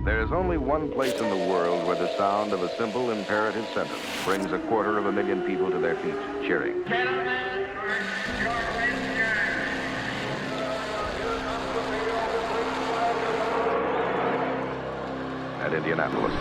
There is only one place in the world where the sound of a simple imperative sentence brings 250,000 people to their feet, cheering. At Indianapolis.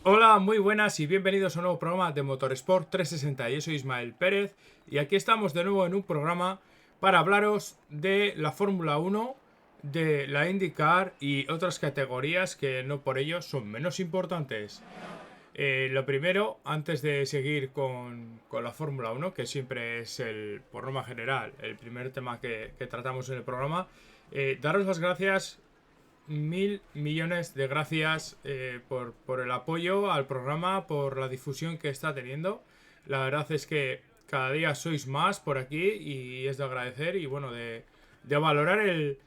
Hola, muy buenas y bienvenidos a un nuevo programa de Motorsport 360. Yo soy Ismael Pérez y aquí estamos de nuevo en un programa para hablaros de la Fórmula 1, de la IndyCar y otras categorías que no por ello son menos importantes. Lo primero, antes de seguir con la Fórmula 1, que siempre es por norma general, el primer tema que tratamos en el programa, daros las gracias. 1.000 millones de gracias por el apoyo al programa, por la difusión que está teniendo. La verdad es que cada día sois más por aquí y es de agradecer y bueno, de valorar el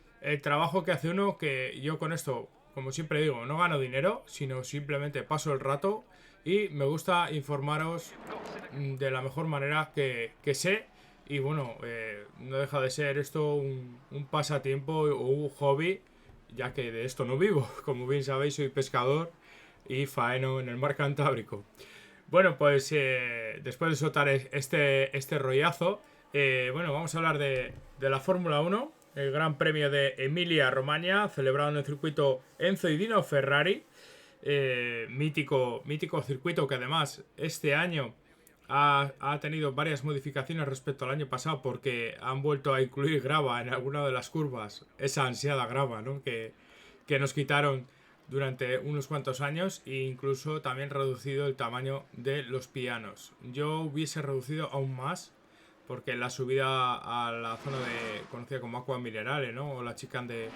trabajo que hace uno, que yo con esto, como siempre digo, no gano dinero, sino simplemente paso el rato y me gusta informaros de la mejor manera que sé. Y bueno, no deja de ser esto un pasatiempo o un hobby, ya que de esto no vivo. Como bien sabéis, soy pescador y faeno en el mar Cantábrico. Bueno, pues después de soltar este rollazo, bueno, vamos a hablar de la Fórmula 1, el Gran Premio de Emilia-Romagna, celebrado en el circuito Enzo y Dino Ferrari, mítico circuito que además este año ha tenido varias modificaciones respecto al año pasado, porque han vuelto a incluir grava en alguna de las curvas, esa ansiada grava, ¿no? que nos quitaron durante unos cuantos años, e incluso también reducido el tamaño de los pianos. Yo hubiese reducido aún más, porque la subida a la zona conocida como Aqua Minerale, ¿no? O la chicane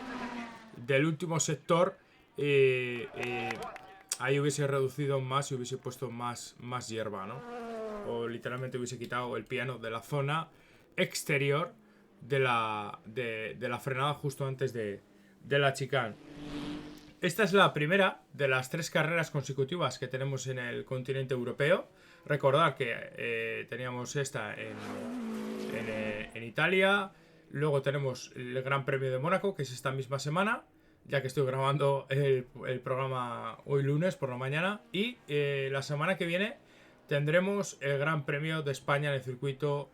del último sector, ahí hubiese reducido más y hubiese puesto más hierba, ¿no? O literalmente hubiese quitado el piano de la zona exterior de la frenada justo antes de la chicane. Esta es la primera de las 3 carreras consecutivas que tenemos en el continente europeo. Recordad que teníamos esta en Italia. Luego tenemos el Gran Premio de Mónaco, que es esta misma semana, ya que estoy grabando el programa hoy lunes por la mañana. Y la semana que viene tendremos el Gran Premio de España en el circuito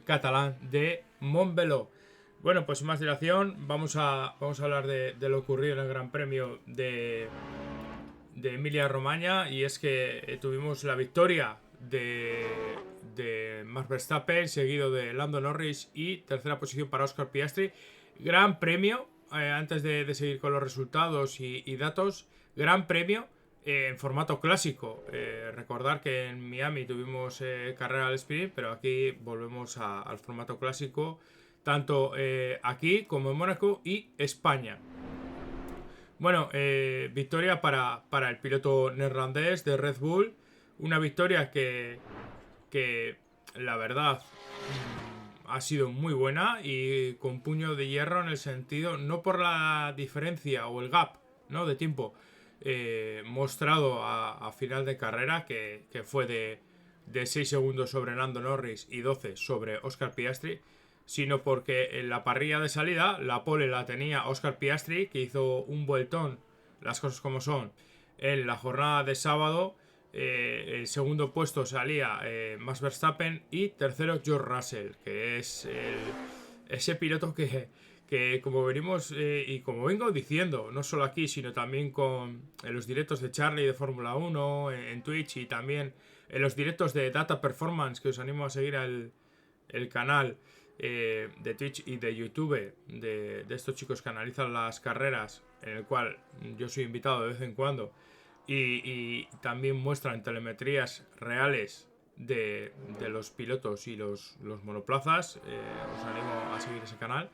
catalán de Montmeló. Bueno, pues sin más dilación, vamos a hablar de lo ocurrido en el Gran Premio de Emilia-Romagna. Y es que tuvimos la victoria de Max Verstappen, seguido de Lando Norris, y tercera posición para Oscar Piastri. Gran Premio, antes de seguir con los resultados y datos, Gran Premio en formato clásico. Recordar que en Miami tuvimos carrera al sprint, pero aquí volvemos al formato clásico, tanto aquí como en Mónaco y España. Bueno, victoria para el piloto neerlandés de Red Bull. Una victoria que la verdad ha sido muy buena y con puño de hierro, en el sentido, no por la diferencia o el gap, ¿no?, de tiempo mostrado a final de carrera, que fue de 6 segundos sobre Lando Norris y 12 sobre Oscar Piastri, sino porque en la parrilla de salida la pole la tenía Oscar Piastri, que hizo un vueltón, las cosas como son, en la jornada de sábado. El segundo puesto salía Max Verstappen y tercero George Russell, que es ese piloto que como venimos y como vengo diciendo, no solo aquí, sino también en los directos de Charlie de Fórmula 1, en Twitch, y también en los directos de Data Performance, que os animo a seguir el canal de Twitch y de YouTube de estos chicos que analizan las carreras, en el cual yo soy invitado de vez en cuando, y también muestran telemetrías reales de los pilotos y los monoplazas. Os animo a seguir ese canal.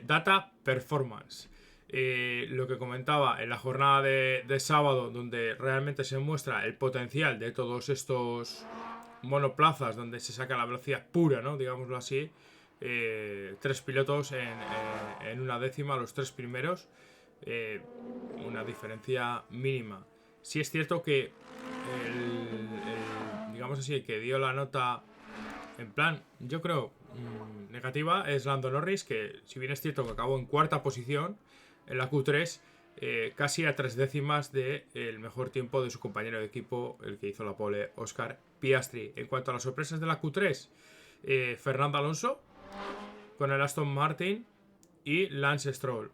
Data Performance. Lo que comentaba en la jornada de sábado, donde realmente se muestra el potencial de todos estos monoplazas, donde se saca la velocidad pura, ¿no?, digámoslo así. 3 pilotos en una décima, los 3 primeros. una diferencia mínima. Sí es cierto que digamos así, que dio la nota en plan, yo creo, negativa, es Lando Norris, que si bien es cierto que acabó en cuarta posición en la Q3, casi a 3 décimas del mejor tiempo de su compañero de equipo, el que hizo la pole, Oscar Piastri. En cuanto a las sorpresas de la Q3, Fernando Alonso con el Aston Martin y Lance Stroll.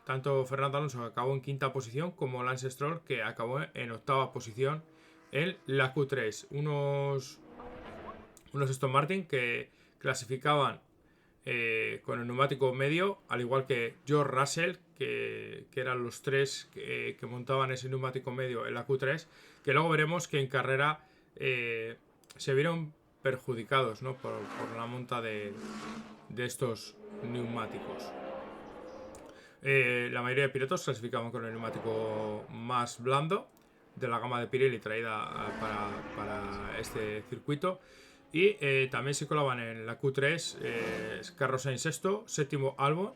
Tanto Fernando Alonso, que acabó en quinta posición, como Lance Stroll, que acabó en octava posición en la Q3. Unos Aston Martin que clasificaban con el neumático medio, al igual que George Russell, que eran los tres que montaban ese neumático medio en la Q3, que luego veremos que en carrera se vieron perjudicados, ¿no? por la monta de estos neumáticos. La mayoría de pilotos clasificaban con el neumático más blando de la gama de Pirelli traída para este circuito. Y también se colaban en la Q3 Carlos Sainz sexto, séptimo Albon,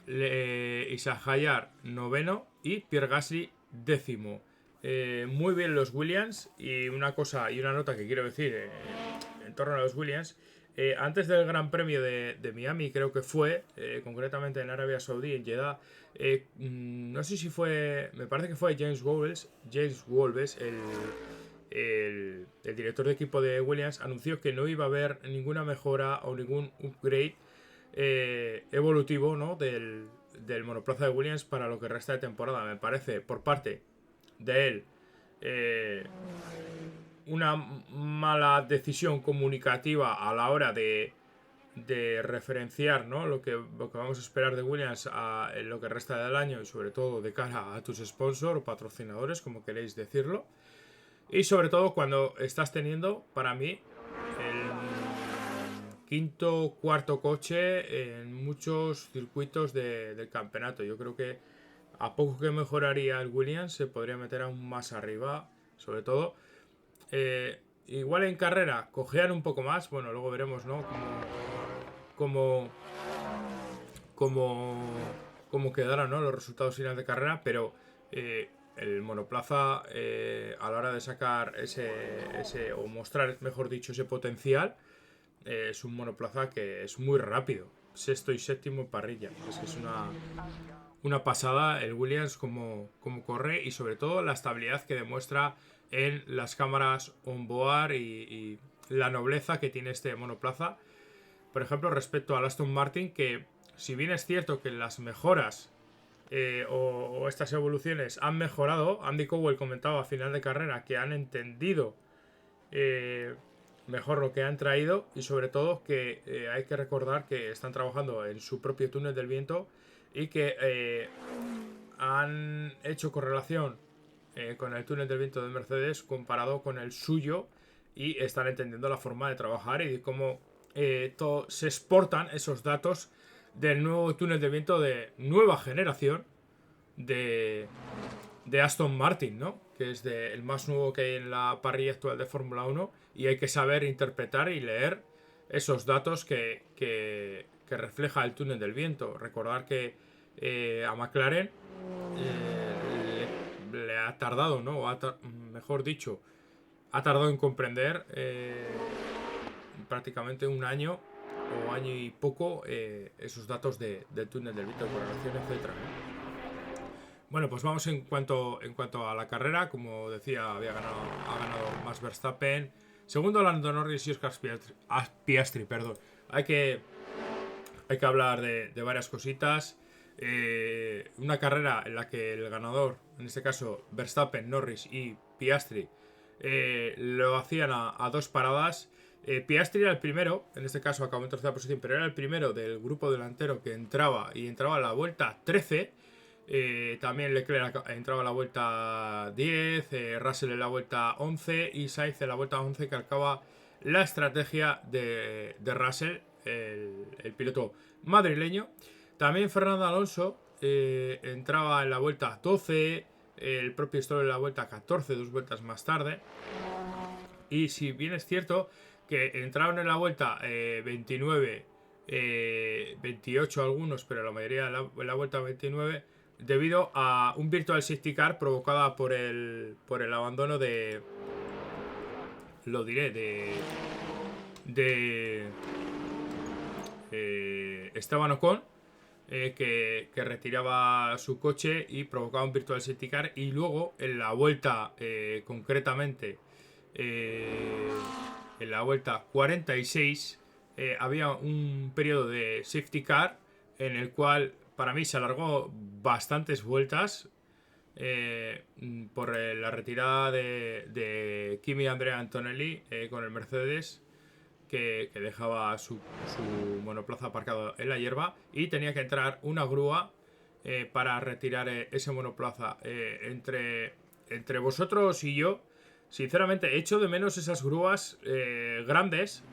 Isaac Hayar noveno y Pierre Gasly décimo. Muy bien los Williams. Y una cosa y una nota que quiero decir en torno a los Williams. Antes del Gran Premio de Miami, creo que fue, concretamente en Arabia Saudí, en Jeddah, no sé si fue, me parece que fue James Wolves, el director de equipo de Williams, anunció que no iba a haber ninguna mejora o ningún upgrade evolutivo, ¿no? del monoplaza de Williams para lo que resta de temporada. Me parece, por parte de él, una mala decisión comunicativa a la hora de referenciar, ¿no? lo que vamos a esperar de Williams en lo que resta del año, y sobre todo de cara a tus sponsors o patrocinadores, como queréis decirlo. Y sobre todo cuando estás teniendo, para mí, el quinto, cuarto coche en muchos circuitos del campeonato. Yo creo que a poco que mejoraría el Williams se podría meter aún más arriba. Sobre todo, igual en carrera cojean un poco más. Bueno, luego veremos, ¿no? Cómo quedaron, ¿no? Los resultados finales de carrera. Pero el monoplaza, a la hora de sacar ese o mostrar, mejor dicho, ese potencial, es un monoplaza que es muy rápido. Sexto y séptimo en parrilla. Es que es una pasada el Williams como corre, y sobre todo la estabilidad que demuestra en las cámaras on-board y la nobleza que tiene este monoplaza. Por ejemplo, respecto al Aston Martin, que si bien es cierto que las mejoras o estas evoluciones han mejorado, Andy Cowell comentaba a final de carrera que han entendido mejor lo que han traído, y sobre todo que hay que recordar que están trabajando en su propio túnel del viento y que han hecho correlación con el túnel del viento de Mercedes comparado con el suyo, y están entendiendo la forma de trabajar y cómo se exportan esos datos del nuevo túnel de viento de nueva generación de Aston Martin, ¿no? Que es el más nuevo que hay en la parrilla actual de Fórmula 1, y hay que saber interpretar y leer esos datos que refleja el túnel del viento. Recordar que a McLaren le ha tardado, ¿no? Mejor dicho, ha tardado en comprender prácticamente un año o año y poco esos datos del túnel del viento, correlación, etcétera, ¿no? Bueno, pues vamos en cuanto a la carrera. Como decía, ha ganado Max Verstappen. Segundo, Lando Norris y Oscar Piastri, perdón. Hay que hablar de varias cositas. Una carrera en la que el ganador, en este caso Verstappen, Norris y Piastri, lo hacían a dos paradas. Piastri era el primero, en este caso acabó en tercera posición, pero era el primero del grupo delantero que entraba a la vuelta 13. También Leclerc entraba a la vuelta 10, Russell en la vuelta 11 y Sainz en la vuelta 11, que acaba la estrategia de Russell, el piloto madrileño. También Fernando Alonso entraba en la vuelta 12, el propio Stroll en la vuelta 14, 2 vueltas más tarde. Y si bien es cierto que entraron en la vuelta 29, 28 algunos, pero la mayoría en la vuelta 29, debido a un virtual safety car provocada por el abandono de, lo diré, de Esteban Ocon, que retiraba su coche y provocaba un virtual safety car, y luego en la vuelta, concretamente en la vuelta 46, había un periodo de safety car en el cual para mí se alargó bastantes vueltas, por la retirada de Kimi Andrea Antonelli, con el Mercedes, que dejaba su monoplaza aparcado en la hierba, y tenía que entrar una grúa, para retirar ese monoplaza. Entre vosotros y yo, sinceramente, echo de menos esas grúas grandes,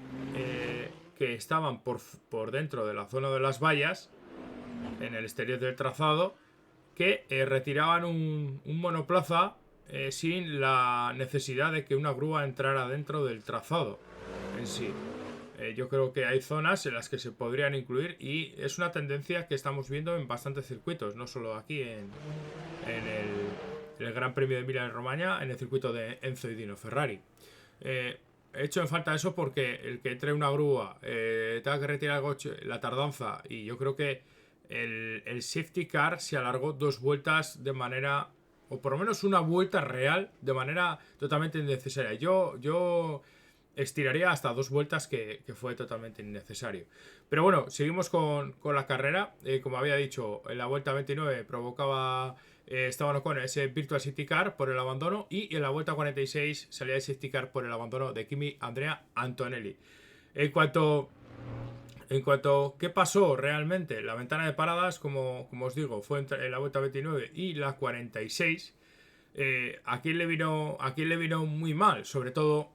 que estaban por dentro de la zona de las vallas, en el exterior del trazado, que retiraban un monoplaza, sin la necesidad de que una grúa entrara dentro del trazado en sí. Yo creo que hay zonas en las que se podrían incluir, y es una tendencia que estamos viendo en bastantes circuitos, no solo aquí en el Gran Premio de Emilia-Romagna, en el circuito de Enzo y Dino Ferrari. He hecho en falta eso porque el que entre una grúa, tenga que retirar el coche, la tardanza, y yo creo que el safety car se alargó 2 vueltas de manera, o por lo menos una vuelta real, de manera totalmente innecesaria. Yo estiraría hasta 2 vueltas, que fue totalmente innecesario. Pero bueno, seguimos con la carrera. Como había dicho, en la vuelta 29 provocaba Esteban Ocon ese Virtual Safety Car por el abandono, y en la vuelta 46 salía el Safety Car por el abandono de Kimi Andrea Antonelli. En cuanto ¿qué pasó realmente? La ventana de paradas, como os digo, fue en la vuelta 29 y la 46. ¿A quién le vino muy mal? Sobre todo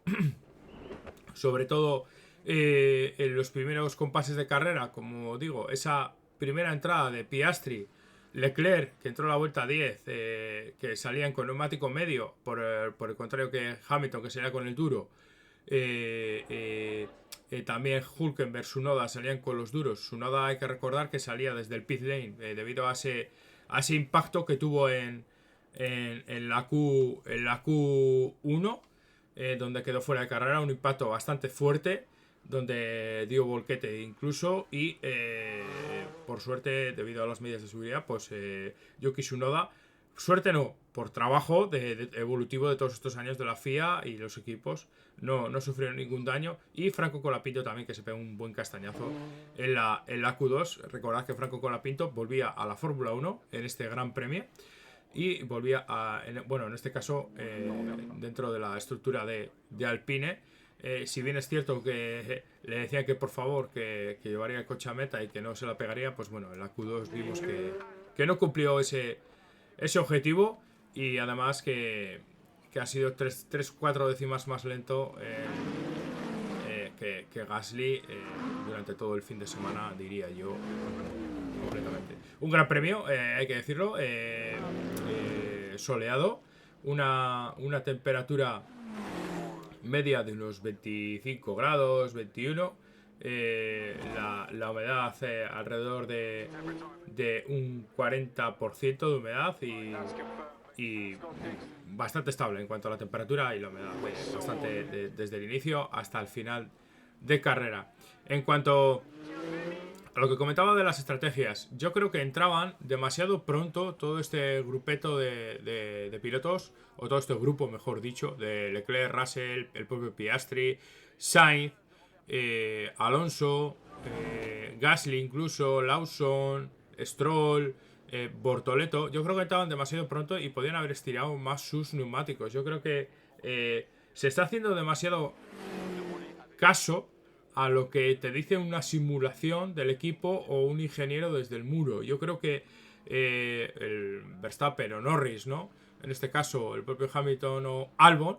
en los primeros compases de carrera, como digo, esa primera entrada de Piastri, Leclerc, que entró a la vuelta 10, que salían con neumático medio, por el contrario que Hamilton, que salía con el duro. También Hülkenberg, Tsunoda salían con los duros. Tsunoda, hay que recordar que salía desde el pit lane, debido a ese impacto que tuvo en la Q1, donde quedó fuera de carrera. Un impacto bastante fuerte, donde dio volquete incluso, y por suerte, debido a las medidas de seguridad, pues Yuki Tsunoda, suerte no, por trabajo evolutivo de todos estos años de la FIA y los equipos, no sufrieron ningún daño. Y Franco Colapinto también, que se pegó un buen castañazo en la Q2. Recordad que Franco Colapinto volvía a la Fórmula 1 en este Gran Premio, y volvía en este caso, dentro de la estructura de Alpine. Si bien es cierto que le decían que por favor que llevaría el coche a meta y que no se la pegaría, pues bueno, en la Q2 vimos que no cumplió ese objetivo, y además que ha sido 3-4 décimas más lento que Gasly durante todo el fin de semana, diría yo, completamente. Un gran premio, hay que decirlo, soleado, una temperatura media de unos 25 grados, 21. La humedad alrededor de un 40% de humedad, y bastante estable en cuanto a la temperatura y la humedad, bastante desde el inicio hasta el final de carrera. En cuanto a lo que comentaba de las estrategias, yo creo que entraban demasiado pronto todo este grupeto de pilotos, o todo este grupo, mejor dicho, de Leclerc, Russell, el propio Piastri, Sainz, Alonso, Gasly incluso, Lawson, Stroll, Bortoleto. Yo creo que entraban demasiado pronto y podían haber estirado más sus neumáticos. Yo creo que se está haciendo demasiado caso a lo que te dice una simulación del equipo o un ingeniero desde el muro. Yo creo que el Verstappen o Norris, ¿no? En este caso el propio Hamilton o Albon,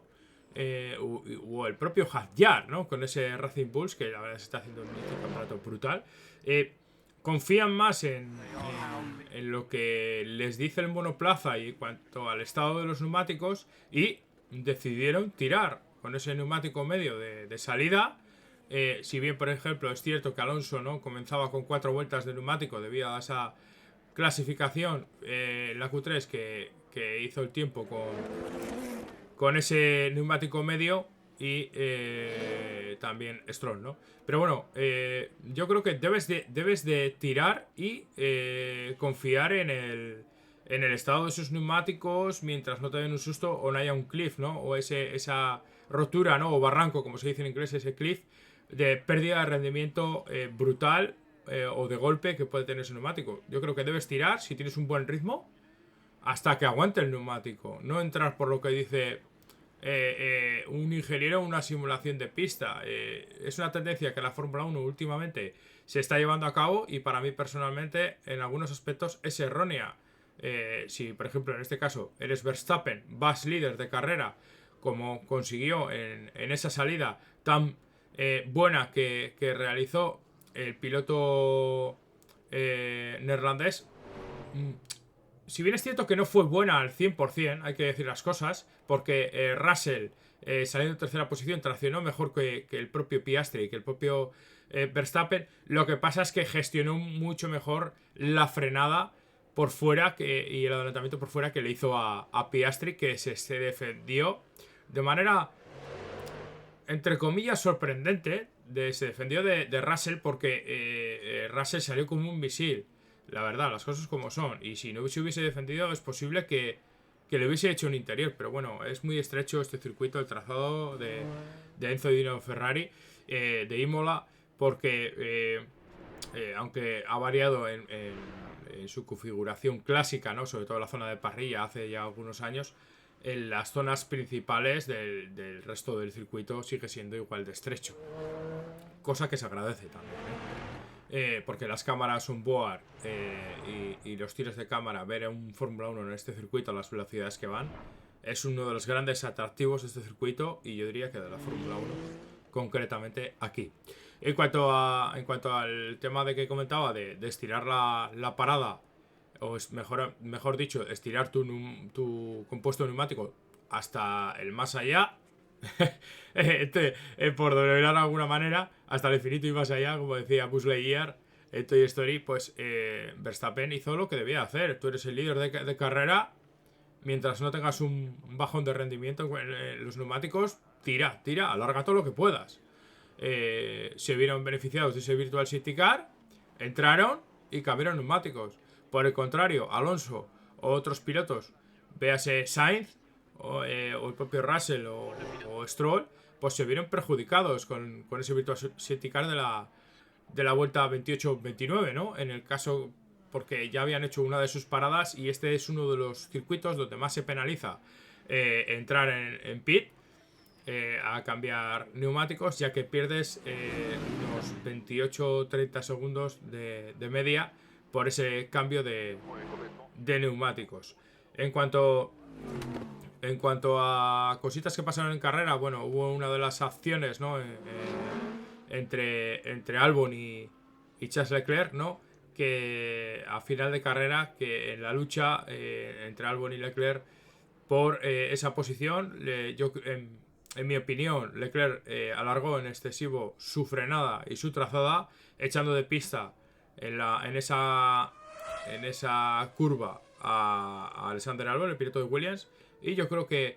o el propio Hadjar, ¿no? Con ese Racing Bulls, que la verdad se está haciendo un campeonato brutal, confían más en lo que les dice el monoplaza y en cuanto al estado de los neumáticos, y decidieron tirar con ese neumático medio de salida. Si bien, por ejemplo, es cierto que Alonso, ¿no?, comenzaba con 4 vueltas de neumático debido a esa Clasificación, la Q3 que hizo el tiempo con ese neumático medio y también Stroll, ¿no? Pero bueno, yo creo que debes de tirar y confiar en el estado de sus neumáticos mientras no te den un susto o no haya un cliff, ¿no? O esa rotura, ¿no? O barranco, como se dice en inglés, ese cliff de pérdida de rendimiento brutal o de golpe que puede tener ese neumático. Yo creo que debes tirar si tienes un buen ritmo hasta que aguante el neumático. No entrar por lo que dice un ingeniero en una simulación de pista. Es una tendencia que la Fórmula 1 últimamente se está llevando a cabo y para mí personalmente en algunos aspectos es errónea. Si por ejemplo en este caso eres Verstappen, vas líder de carrera como consiguió en esa salida tan buena que realizó el piloto neerlandés. Si bien es cierto que no fue buena al 100%, hay que decir las cosas, porque Russell, saliendo en tercera posición, traccionó mejor que el propio Piastri y que el propio Verstappen. Lo que pasa es que gestionó mucho mejor la frenada por fuera y el adelantamiento por fuera que le hizo a Piastri, que se defendió de manera, entre comillas, sorprendente. Se defendió de Russell porque Russell salió como un misil. La verdad, las cosas como son. Y si no se hubiese defendido, es posible que le hubiese hecho un interior. Pero bueno, es muy estrecho este circuito, el trazado de Enzo Dino Ferrari, de Imola, porque aunque ha variado en su configuración clásica, ¿no? Sobre todo en la zona de parrilla hace ya algunos años, en las zonas principales del resto del circuito sigue siendo igual de estrecho. Cosa que se agradece también, porque las cámaras on board y los tiros de cámara, ver a un Fórmula 1 en este circuito a las velocidades que van, es uno de los grandes atractivos de este circuito y yo diría que de la Fórmula 1, concretamente aquí. En cuanto al tema de que comentaba de estirar la parada, o es mejor dicho, estirar tu compuesto neumático hasta el más allá, por denominarlo de alguna manera, hasta el infinito y más allá, como decía Buzz Lightyear en Toy Story, pues Verstappen hizo lo que debía hacer. Tú eres el líder de carrera, mientras no tengas un bajón de rendimiento en los neumáticos, tira, alarga todo lo que puedas. Se vieron beneficiados de ese Virtual Safety Car, entraron y cambiaron neumáticos. Por el contrario, Alonso o otros pilotos, véase Sainz o el propio Russell o Stroll, pues se vieron perjudicados con ese Virtual Safety Car de la vuelta 28-29, ¿no? En el caso, porque ya habían hecho una de sus paradas y este es uno de los circuitos donde más se penaliza entrar en pit a cambiar neumáticos, ya que pierdes unos 28-30 segundos de media por ese cambio de neumáticos. En cuanto a cositas que pasaron en carrera, bueno, hubo una de las acciones, ¿no? Entre Albon y Charles Leclerc, ¿no? Que a final de carrera, que en la lucha entre Albon y Leclerc por esa posición, en mi opinión, Leclerc alargó en excesivo su frenada y su trazada, echando de pista en esa curva a Alexander Albon, el piloto de Williams. Y yo creo que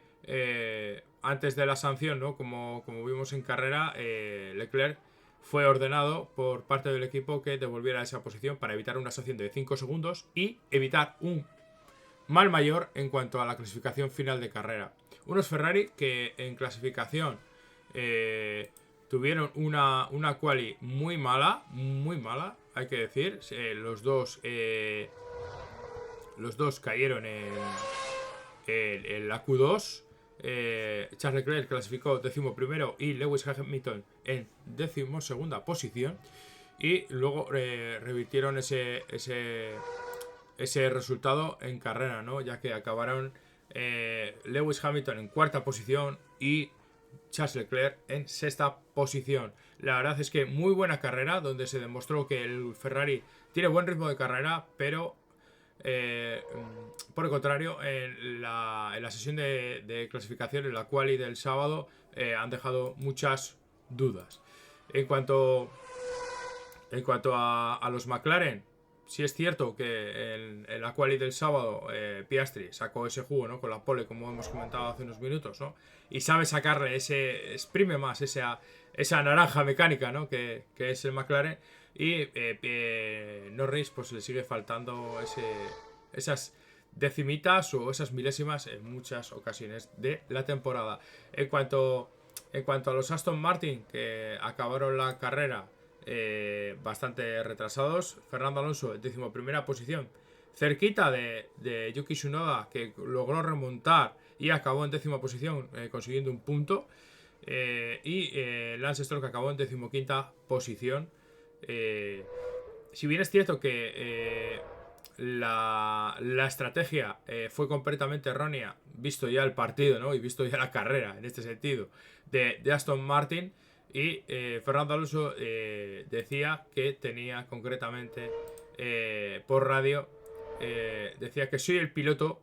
antes de la sanción, ¿no? Como vimos en carrera, Leclerc fue ordenado por parte del equipo que devolviera esa posición para evitar una sanción de 5 segundos y evitar un mal mayor en cuanto a la clasificación final de carrera. Unos Ferrari que en clasificación tuvieron una quali muy mala, hay que decir. Los dos cayeron en la Q2. Charles Leclerc clasificó 11º y Lewis Hamilton en 12ª posición. Y luego revirtieron ese resultado en carrera, ¿no? Ya que acabaron Lewis Hamilton en 4ª posición y Charles Leclerc en 6ª posición. La verdad es que muy buena carrera, donde se demostró que el Ferrari tiene buen ritmo de carrera, pero por el contrario, en la sesión de clasificación, en la quali del sábado, han dejado muchas dudas. En cuanto a los McLaren, sí es cierto que en la quali del sábado Piastri sacó ese jugo, ¿no? Con la pole, como hemos comentado hace unos minutos, ¿no? Y sabe sacarle exprime más esa naranja mecánica, ¿no? Que es el McLaren. Y Norris, pues le sigue faltando esas decimitas o esas milésimas en muchas ocasiones de la temporada. En cuanto a los Aston Martin, que acabaron la carrera bastante retrasados, Fernando Alonso en 11ª posición, cerquita de Yuki Tsunoda, que logró remontar y acabó en 10ª posición, consiguiendo un punto, y Lance Stroll, que acabó en 15ª posición. Si bien es cierto que la estrategia fue completamente errónea, visto ya el partido, ¿no? Y visto ya la carrera, en este sentido, de Aston Martin. Y Fernando Alonso decía que tenía concretamente por radio, decía que soy el piloto,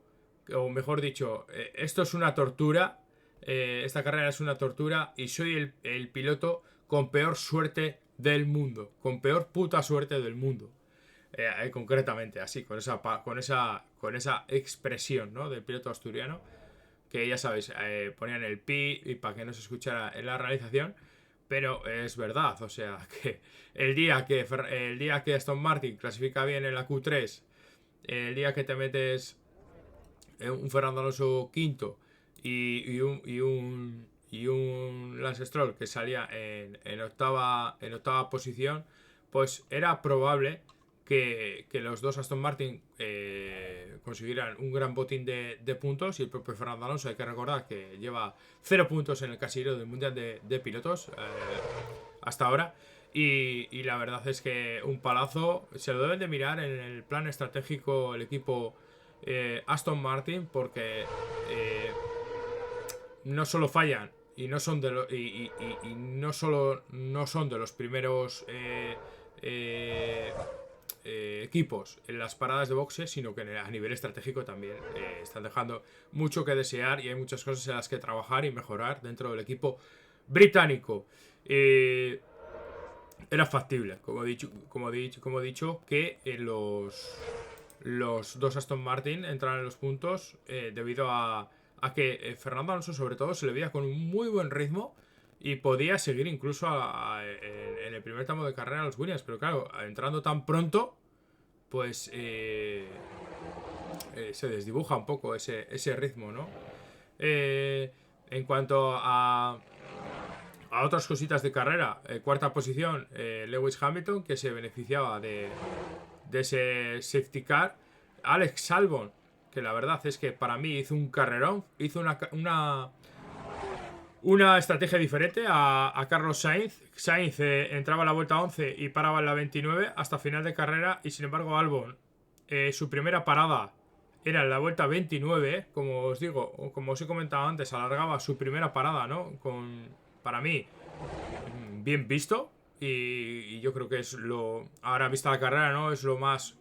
o mejor dicho, esto es una tortura, esta carrera es una tortura y soy el piloto con peor suerte del mundo, con peor puta suerte del mundo. Concretamente, así, con esa expresión, ¿no? Del piloto asturiano, que ya sabéis, ponían el pi y para que no se escuchara en la realización, pero es verdad, o sea, que el día que Aston Martin clasifica bien en la Q3, el día que te metes un Fernando Alonso quinto y un Lance Stroll que salía en octava posición, pues era probable que los dos Aston Martin consiguieran un gran botín de puntos. Y el propio Fernando Alonso, hay que recordar que lleva 0 puntos en el casillero del Mundial de Pilotos hasta ahora. Y la verdad es que un palazo, se lo deben de mirar en el plan estratégico el equipo Aston Martin, porque no solo fallan y no son no solo no son de los primeros equipos en las paradas de boxe, sino que a nivel estratégico también están dejando mucho que desear, y hay muchas cosas en las que trabajar y mejorar dentro del equipo británico. Era factible, como he dicho, que los dos Aston Martin entraran en los puntos debido a que Fernando Alonso, sobre todo, se le veía con un muy buen ritmo y podía seguir incluso en el primer tramo de carrera a los Williams. Pero claro, entrando tan pronto, pues se desdibuja un poco ese ritmo, ¿no? En cuanto a otras cositas de carrera, cuarta posición, Lewis Hamilton, que se beneficiaba de ese safety car. Alex Albon, que la verdad es que para mí hizo un carrerón, hizo una estrategia diferente a Carlos Sainz. Sainz entraba a la vuelta 11 y paraba en la 29 hasta final de carrera, y sin embargo Albon, su primera parada era en la vuelta 29, como os digo, o como os he comentado antes, alargaba su primera parada, ¿no? Para mí, bien visto, y yo creo que es ahora vista la carrera, ¿no? Es lo más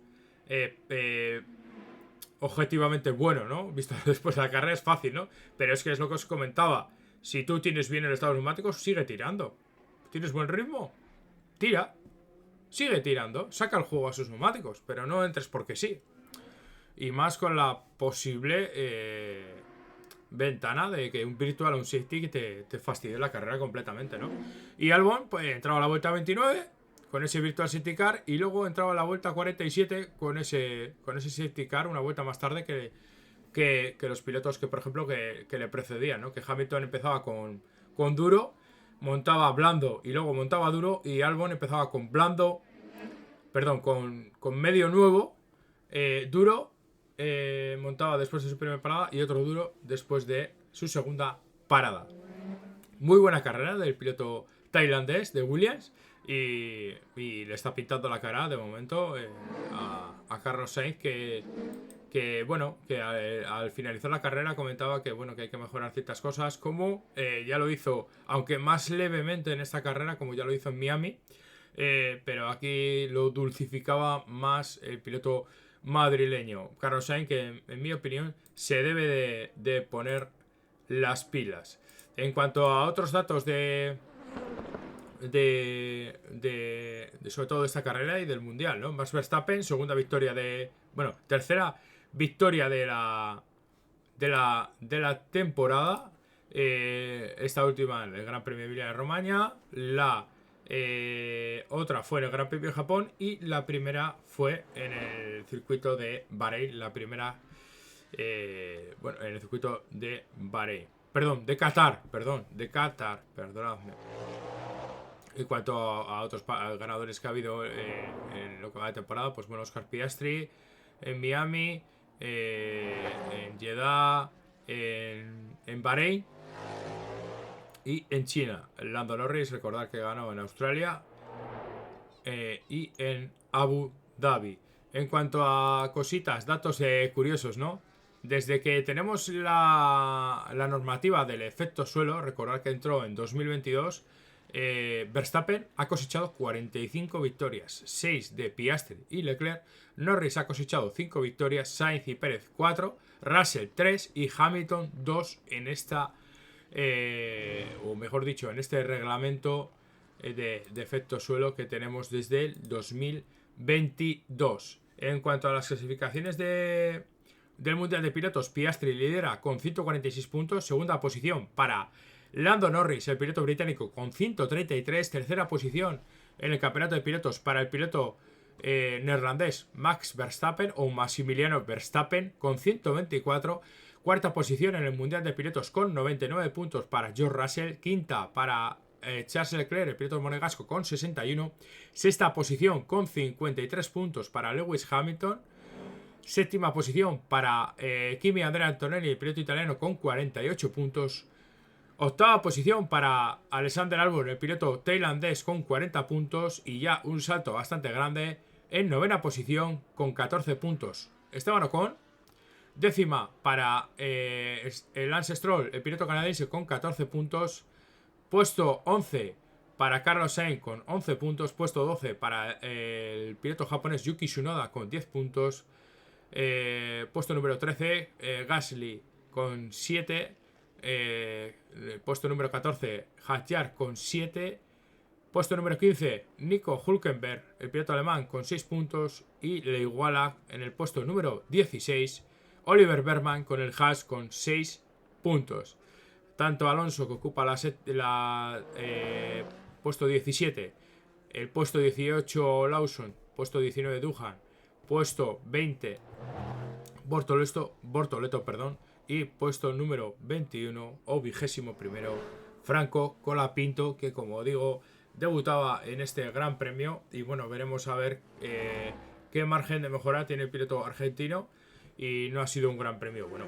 objetivamente bueno, ¿no? Visto después de la carrera es fácil, ¿no? Pero es que es lo que os comentaba. Si tú tienes bien el estado de neumáticos, sigue tirando. ¿Tienes buen ritmo? Tira. Sigue tirando. Saca el juego a sus neumáticos, pero no entres porque sí. Y más con la posible ventana de que un virtual o un safety te fastidie la carrera completamente, ¿no? Y Albon, pues entraba a la vuelta 29 con ese virtual safety car, y luego entraba a la vuelta 47 con ese safety car una vuelta más tarde que los pilotos que, por ejemplo, que le precedían, ¿no? Que Hamilton empezaba con duro, montaba blando y luego montaba duro, y Albon empezaba con blando, perdón, con medio nuevo, duro, montaba después de su primera parada, y otro duro después de su segunda parada. Muy buena carrera del piloto tailandés de Williams, y le está pintando la cara de momento a Carlos Sainz, que bueno, que al finalizar la carrera comentaba que bueno, que hay que mejorar ciertas cosas, como ya lo hizo, aunque más levemente en esta carrera, como ya lo hizo en Miami, pero aquí lo dulcificaba más el piloto madrileño Carlos Sainz, que en mi opinión se debe de poner las pilas. En cuanto a otros datos de sobre todo de esta carrera y del mundial, ¿no? Max Verstappen, segunda victoria tercera victoria de la temporada. Esta última en el Gran Premio de Emilia-Romagna. La otra fue en el Gran Premio de Japón. Y la primera fue en el circuito de Bahrein. La primera, en el circuito de Bahrein. Perdón, de Qatar. Perdonadme. En cuanto a otros ganadores que ha habido en lo que va de temporada, pues bueno, Oscar Piastri en Miami, en Jeddah, en Bahrein y en China. Lando Norris, recordad que ganó en Australia y en Abu Dhabi. En cuanto a cositas, datos curiosos, ¿no? Desde que tenemos la normativa del efecto suelo, recordad que entró en 2022, Verstappen ha cosechado 45 victorias, 6 de Piastri y Leclerc. Norris ha cosechado 5 victorias, Sainz y Pérez 4, Russell 3 y Hamilton 2 en esta, o mejor dicho, en este reglamento de efecto suelo que tenemos desde el 2022. En cuanto a las clasificaciones del Mundial de Pilotos, Piastri lidera con 146 puntos, segunda posición para Lando Norris, el piloto británico, con 133. Tercera posición en el campeonato de pilotos para el piloto neerlandés Max Verstappen o Massimiliano Verstappen con 124. Cuarta posición en el Mundial de Pilotos con 99 puntos para George Russell. Quinta para Charles Leclerc, el piloto monegasco, con 61. Sexta posición con 53 puntos para Lewis Hamilton. Séptima posición para Kimi Andrea Antonelli, el piloto italiano, con 48 puntos. Octava posición para Alexander Albon, el piloto tailandés, con 40 puntos. Y ya un salto bastante grande en novena posición con 14 puntos Esteban Ocon. Décima para Lance Stroll, el piloto canadiense, con 14 puntos. Puesto 11 para Carlos Sainz con 11 puntos. Puesto 12 para el piloto japonés Yuki Tsunoda con 10 puntos. Puesto número 13 Gasly con 7. Puesto número 14 Hadjar con 7. Puesto número 15 Nico Hülkenberg, el piloto alemán, con 6 puntos. Y le iguala en el puesto número 16 Oliver Bergman con el Haas con 6 puntos. Tanto Alonso, que ocupa puesto 17, el puesto 18 Lawson, puesto 19 Duhan, puesto 20 Bortoleto, y puesto número 21 o 21 Franco Colapinto, que como digo debutaba en este gran premio. Y bueno, veremos a ver qué margen de mejora tiene el piloto argentino. Y no ha sido un gran premio, bueno,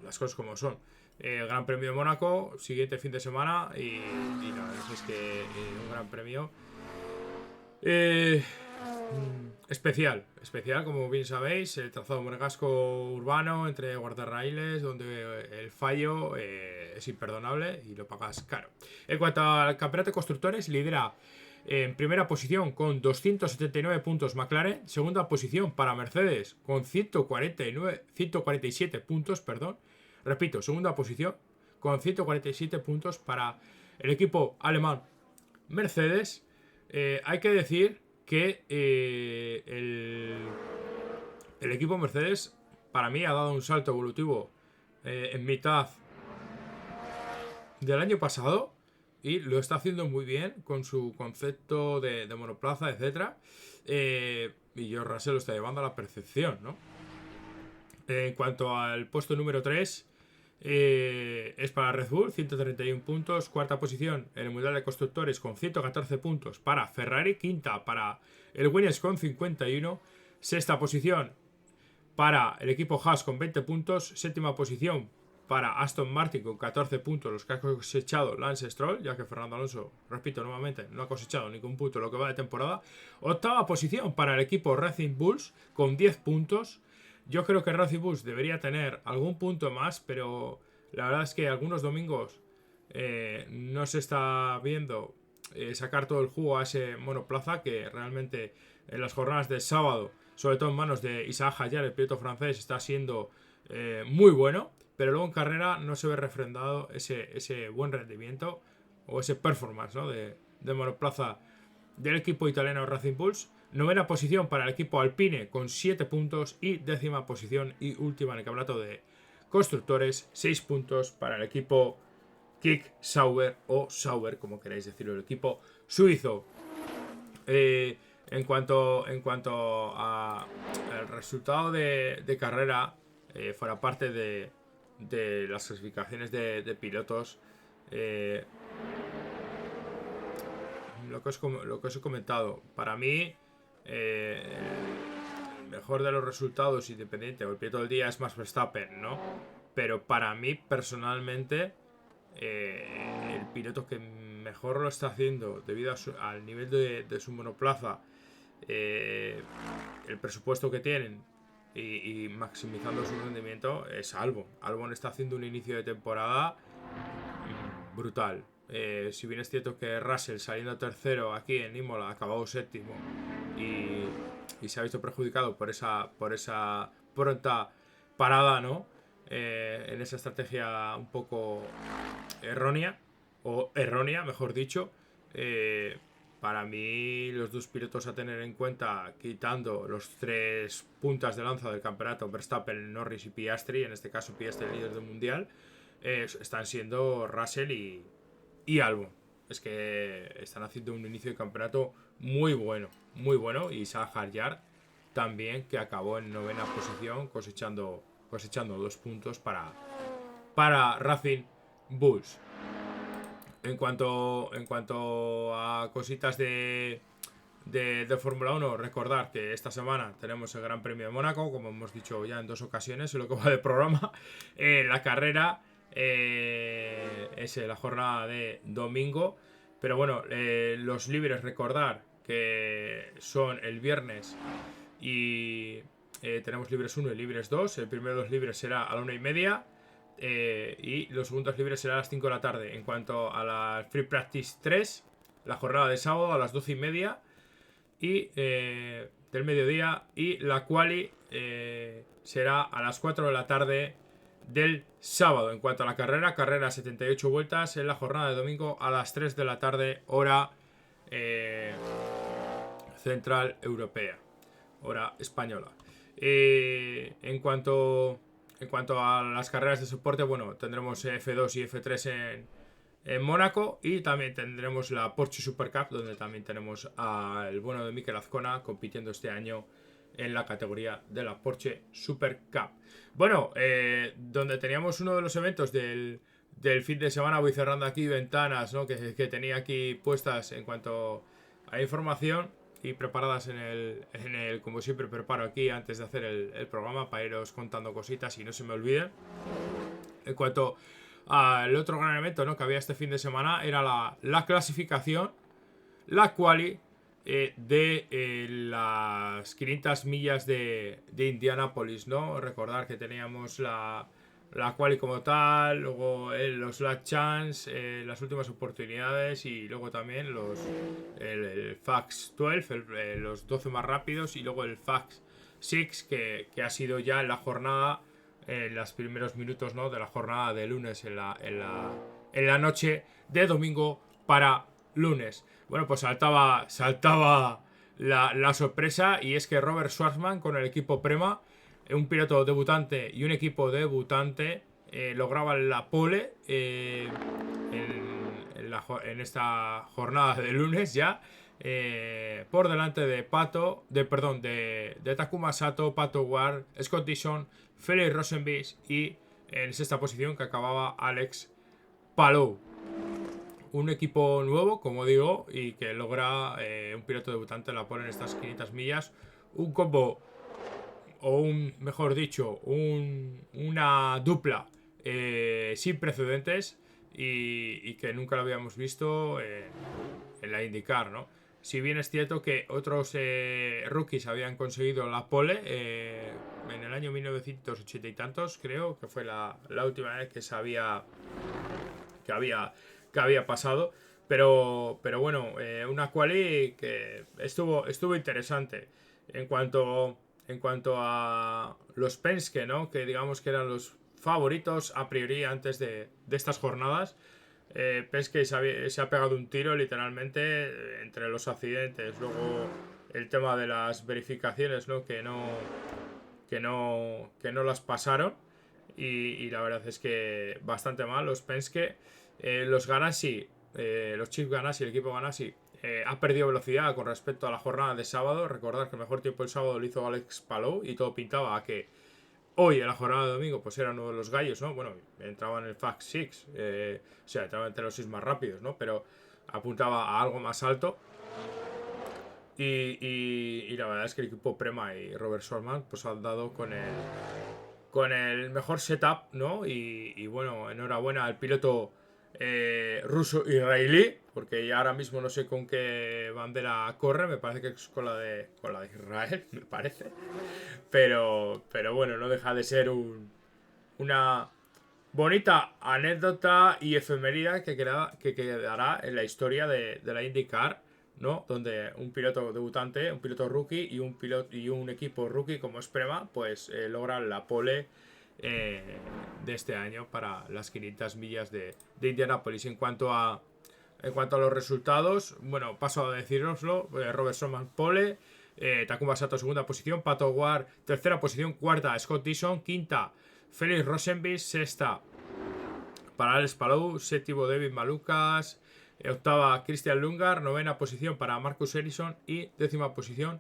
las cosas como son. Gran Premio de Mónaco, siguiente fin de semana, y la verdad es que un gran premio especial, como bien sabéis. El trazado monegasco urbano entre guardarraíles, donde el fallo es imperdonable y lo pagas caro. En cuanto al campeonato de constructores, lidera en primera posición con 279 puntos McLaren. Segunda posición para Mercedes con 147 puntos, perdón. Repito, segunda posición con 147 puntos para el equipo alemán Mercedes. Hay que decir que el equipo Mercedes para mí ha dado un salto evolutivo en mitad del año pasado. Y lo está haciendo muy bien con su concepto de monoplaza, etc. Y George Russell lo está llevando a la perfección, ¿no? En cuanto al puesto número 3, es para Red Bull, 131 puntos. Cuarta posición en el Mundial de Constructores con 114 puntos para Ferrari. Quinta para el Williams con 51. Sexta posición para el equipo Haas con 20 puntos. Séptima posición para Aston Martin con 14 puntos, los que ha cosechado Lance Stroll, ya que Fernando Alonso, repito nuevamente, no ha cosechado ningún punto en lo que va de temporada. Octava posición para el equipo Racing Bulls con 10 puntos. Yo creo que Racing Bulls debería tener algún punto más, pero la verdad es que algunos domingos no se está viendo sacar todo el jugo a ese monoplaza, que realmente en las jornadas de sábado, sobre todo en manos de Isaac Hadjar, el piloto francés, está siendo muy bueno. Pero luego en carrera no se ve refrendado ese buen rendimiento o ese performance, ¿no? de de monoplaza del equipo italiano Racing Bulls. Novena posición para el equipo Alpine con 7 puntos y décima posición y última en el campeonato de constructores, 6 puntos para el equipo Kick Sauber o Sauber, como queráis decirlo, el equipo suizo. En cuanto a el resultado de carrera, fuera parte de las clasificaciones de pilotos, lo que os he comentado, para mí el mejor de los resultados independiente o el piloto del día es Max Verstappen, ¿no? Pero para mí personalmente el piloto que mejor lo está haciendo debido al nivel de su monoplaza, el presupuesto que tienen y maximizando su rendimiento es Albon. Albon está haciendo un inicio de temporada brutal. Si bien es cierto que Russell, saliendo tercero aquí en Imola, ha acabado séptimo y se ha visto perjudicado por esa pronta parada, ¿no? En esa estrategia un poco errónea, mejor dicho. Para mí, los dos pilotos a tener en cuenta, quitando los 3 puntas de lanza del campeonato, Verstappen, Norris y Piastri, en este caso Piastri líder del mundial, están siendo Russell y Albon. Es que están haciendo un inicio de campeonato muy bueno, y Salah Hadjar también, que acabó en novena posición cosechando 2 puntos para Racing Bulls. En cuanto a cositas de Fórmula 1, recordar que esta semana tenemos el Gran Premio de Mónaco, como hemos dicho ya en 2 ocasiones en lo que va de programa. La carrera es la jornada de domingo, pero bueno, los libres, recordar que son el viernes y tenemos libres 1 y libres 2. El primero de los libres será a la 1:30 y los segundos libres será a las 5 de la tarde. En cuanto a la Free Practice 3, la jornada de sábado a las 12:30 y del mediodía, y la quali será a las 4 de la tarde del sábado. En cuanto a la carrera 78 vueltas en la jornada de domingo a las 3 de la tarde, hora central europea, hora española. En cuanto a las carreras de soporte, bueno, tendremos F2 y F3 en Mónaco, y también tendremos la Porsche Super Cup, donde también tenemos al bueno de Mikel Azcona compitiendo este año en la categoría de la Porsche Super Cup. Bueno, donde teníamos uno de los eventos del fin de semana, voy cerrando aquí ventanas, ¿no? que tenía aquí puestas en cuanto a información y preparadas en el como siempre preparo aquí antes de hacer el programa para iros contando cositas y no se me olviden. En cuanto al otro gran evento, ¿no?, que había este fin de semana, era la clasificación, la quali de las 500 millas de Indianápolis, ¿no? Recordar que teníamos la quali como tal, luego los last chance, las últimas oportunidades, y luego también el Fax 12, los 12 más rápidos, y luego el Fax 6, que ha sido ya en la jornada, en los primeros minutos, ¿no?, de la jornada de lunes, en la noche de domingo para lunes. Bueno, pues saltaba la sorpresa, y es que Robert Schwarzman con el equipo Prema, un piloto debutante y un equipo debutante, lograban la pole en esta jornada de lunes ya, por delante de Takuma Sato, Pato Ward, Scott Dixon, Felix Rosenqvist, y en sexta posición que acababa Alex Palou. Un equipo nuevo, como digo, y que logra un piloto debutante la pole en estas 500 millas. Un combo, o mejor dicho, una dupla sin precedentes, y que nunca lo habíamos visto en la IndyCar, ¿no? Si bien es cierto que otros rookies habían conseguido la pole en el año 1980 y tantos, creo que fue la última vez que había pasado, pero bueno, una quali que estuvo interesante. En cuanto a los Penske, ¿no?, que digamos que eran los favoritos a priori antes de estas jornadas, Penske se ha pegado un tiro literalmente entre los accidentes. Luego el tema de las verificaciones, ¿no? Que no las pasaron. Y la verdad es que bastante mal los Penske. Los Ganassi, los Chip Ganassi, el equipo Ganassi, ha perdido velocidad con respecto a la jornada de sábado. Recordad que el mejor tiempo el sábado lo hizo Alex Palou y todo pintaba a que hoy en la jornada de domingo pues era uno de los gallos, ¿no? Bueno, entraba en el Fast Six, o sea, entraba entre los 6 más rápidos, ¿no? Pero apuntaba a algo más alto. Y la verdad es que el equipo Prema y Robert Shortman pues han dado con el mejor setup, ¿no? Y bueno, enhorabuena al piloto ruso-israelí, porque ya ahora mismo no sé con qué bandera corre, me parece que es con la de Israel, me parece. Pero bueno, no deja de ser una bonita anécdota y efeméride que quedará en la historia de la IndyCar, ¿no? Donde un piloto debutante, un piloto rookie y un equipo rookie como es Prema, pues logran la pole de este año para las 500 millas de Indianápolis. En cuanto a los resultados, bueno, paso a deciroslo. Robert Shortman pole, Takuma Sato segunda posición, Pato Ward tercera posición, cuarta Scott Dixon, quinta Felix Rosenqvist, sexta para Alex Palou, séptimo David Malukas, octava Christian Lundgaard, novena posición para Marcus Ericsson y décima posición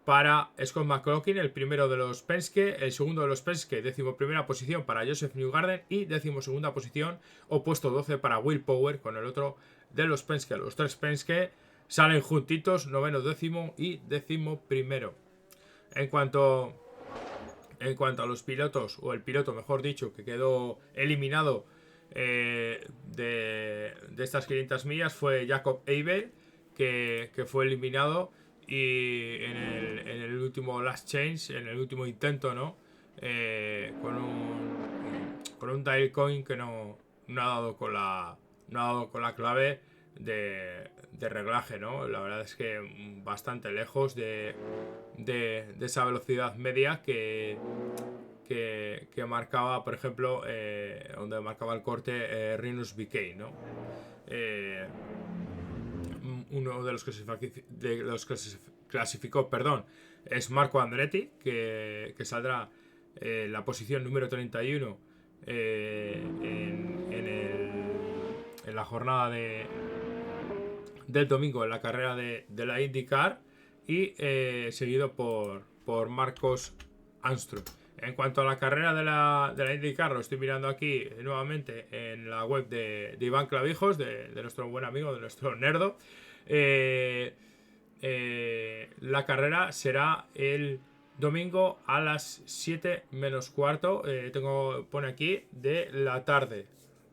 para Scott McLaughlin, el primero de los Penske, el segundo de los Penske, décimo primera posición para Joseph Newgarden y décimo segunda posición o puesto 12 para Will Power con el otro de los Penske. Los tres Penske salen juntitos, noveno, décimo y décimo primero. En cuanto a los pilotos, o el piloto mejor dicho, que quedó eliminado de estas 500 millas fue Jacob Eibel, que fue eliminado y en el último last change, en el último intento, ¿no? Con un dial coin que no ha dado con la clave de reglaje, ¿no? La verdad es que bastante lejos de esa velocidad media que marcaba, por ejemplo, donde marcaba el corte Rinus BK, ¿no? Uno de los que se clasificó, perdón, es Marco Andretti, que saldrá en la posición número 31 en la jornada del domingo en la carrera de la IndyCar y seguido por Marcos Armstrong. En cuanto a la carrera de la IndyCar, lo estoy mirando aquí nuevamente en la web de Iván Clavijos, de nuestro buen amigo, de nuestro nerdo. La carrera será el domingo a las 7 menos cuarto. Pone aquí de la tarde.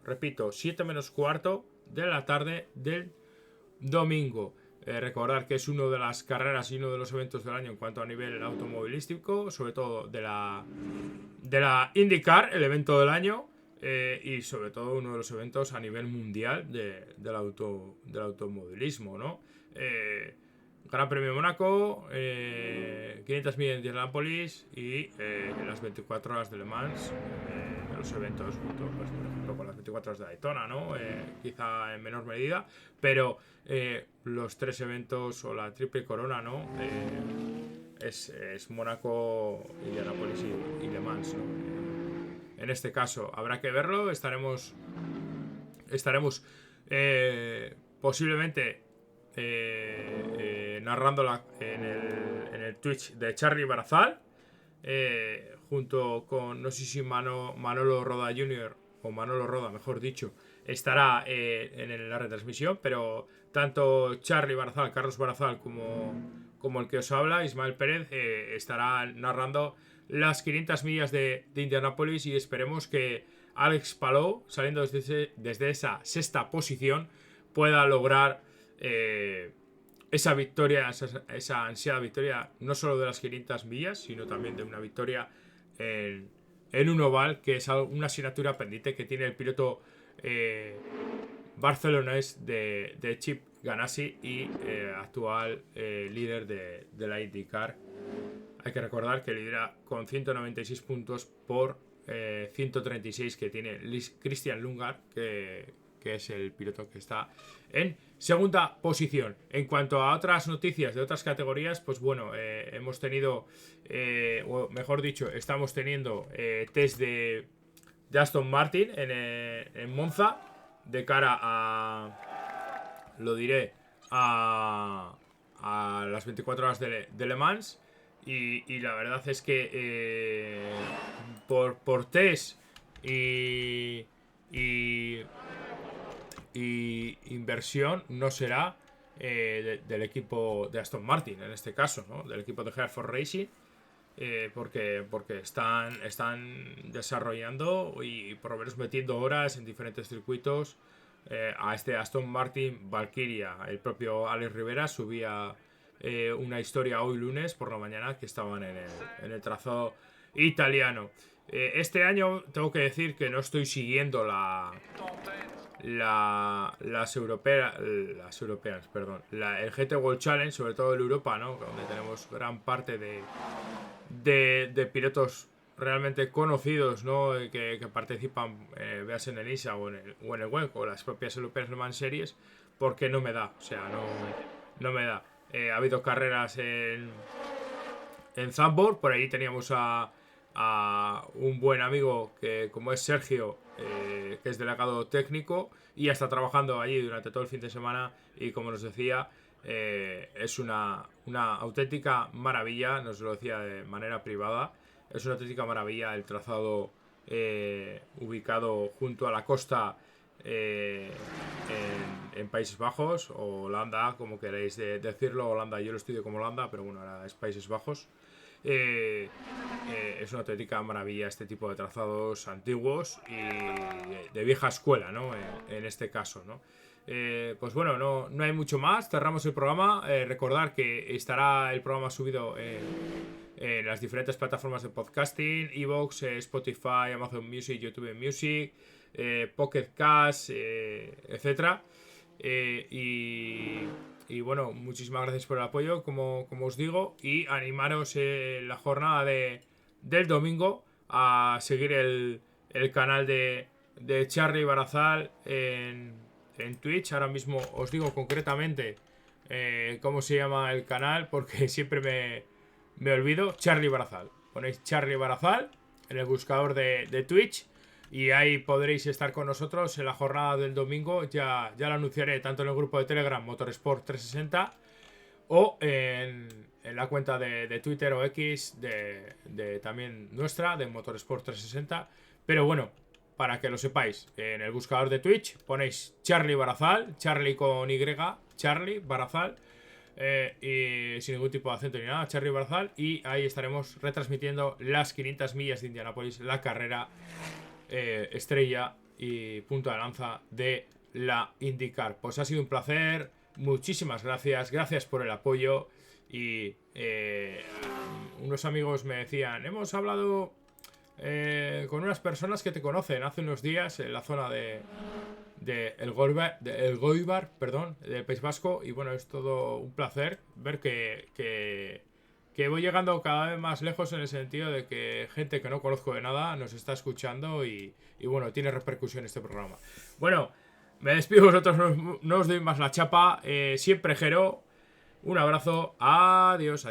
Repito, 7 menos cuarto de la tarde del domingo. Recordar que es una de las carreras y uno de los eventos del año en cuanto a nivel automovilístico, sobre todo de la IndyCar, el evento del año, y sobre todo uno de los eventos a nivel mundial del automovilismo, ¿no? Gran Premio de Mónaco, 500 millas de Indianápolis y las 24 horas de Le Mans, de los eventos, junto, pues, por ejemplo, con las 24 horas de Daytona, ¿no? Quizá en menor medida, pero los tres eventos o la triple corona, ¿no? Es Mónaco, Indianápolis y Le Mans, ¿no? En este caso habrá que verlo, estaremos posiblemente narrándola en el Twitch de Charly Barazal, junto con, no sé si Manolo Roda Jr. o Manolo Roda, mejor dicho, estará en la retransmisión, pero tanto Charly Barazal, Carlos Barazal, como el que os habla, Ismael Pérez, estará narrando las 500 millas de Indianápolis y esperemos que Alex Palou, saliendo desde esa sexta posición, pueda lograr esa victoria, esa ansiada victoria, no solo de las 500 millas, sino también de una victoria en un oval, que es una asignatura pendiente que tiene el piloto barcelonés de Chip Ganassi y actual líder de la IndyCar. Hay que recordar que lidera con 196 puntos por 136 que tiene Christian Lundgaard, que que es el piloto que está en segunda posición. En cuanto a otras noticias de otras categorías, pues bueno, hemos tenido, o mejor dicho, estamos teniendo test de Aston Martin en Monza de cara a, lo diré, a las 24 horas de Le Mans. Y la verdad es que por test y inversión no será del equipo de Aston Martin, en este caso, ¿no? Del equipo de Hereford Racing, porque están desarrollando y por lo menos metiendo horas en diferentes circuitos a este Aston Martin Valkyria. El propio Alex Rivera subía una historia hoy lunes por la mañana que estaban en el trazado italiano. Este año tengo que decir que no estoy siguiendo las europeas, perdón, el GT World Challenge, sobre todo el Europa, ¿no? Donde tenemos gran parte de pilotos realmente conocidos, ¿no? Que participan, veas en el ISA o en el WEC o las propias European Le Mans Series, porque no me da, o sea, no me da. Ha habido carreras en Zandvoort, por ahí teníamos a un buen amigo que, como es Sergio, que es delegado técnico y está trabajando allí durante todo el fin de semana, y como nos decía, es una auténtica maravilla, nos lo decía de manera privada, es una auténtica maravilla el trazado ubicado junto a la costa en Países Bajos o Holanda, como queréis decirlo. Holanda, yo lo estudio como Holanda, pero bueno, ahora es Países Bajos. Es una auténtica maravilla este tipo de trazados antiguos y de vieja escuela, ¿no? En este caso, ¿no? Pues bueno, no hay mucho más. Cerramos el programa. Recordar que estará el programa subido en las diferentes plataformas de podcasting: Evox, Spotify, Amazon Music, YouTube Music, Pocket Cast, etcétera. Y bueno, muchísimas gracias por el apoyo, como os digo, y animaros la jornada del domingo a seguir el canal de Charly Barazal en Twitch. Ahora mismo os digo concretamente cómo se llama el canal, porque siempre me olvido. Charly Barazal. Ponéis Charly Barazal en el buscador de Twitch y ahí podréis estar con nosotros en la jornada del domingo. Ya lo anunciaré tanto en el grupo de Telegram Motorsport 360 o en la cuenta de Twitter o X de también nuestra, de Motorsport 360. Pero bueno, para que lo sepáis, en el buscador de Twitch ponéis Charly Barazal, Charly con Y, Charly Barazal, y sin ningún tipo de acento ni nada, Charly Barazal, y ahí estaremos retransmitiendo las 500 millas de Indianápolis, la carrera estrella y punto de lanza de la IndyCar. Pues ha sido un placer, muchísimas gracias por el apoyo. Y unos amigos me decían, hemos hablado con unas personas que te conocen hace unos días en la zona de El Goibar, perdón, del País Vasco. Y bueno, es todo un placer ver que voy llegando cada vez más lejos, en el sentido de que gente que no conozco de nada nos está escuchando y bueno, tiene repercusión este programa. Bueno, me despido de vosotros, no os doy más la chapa. Siempre Jero, un abrazo, adiós.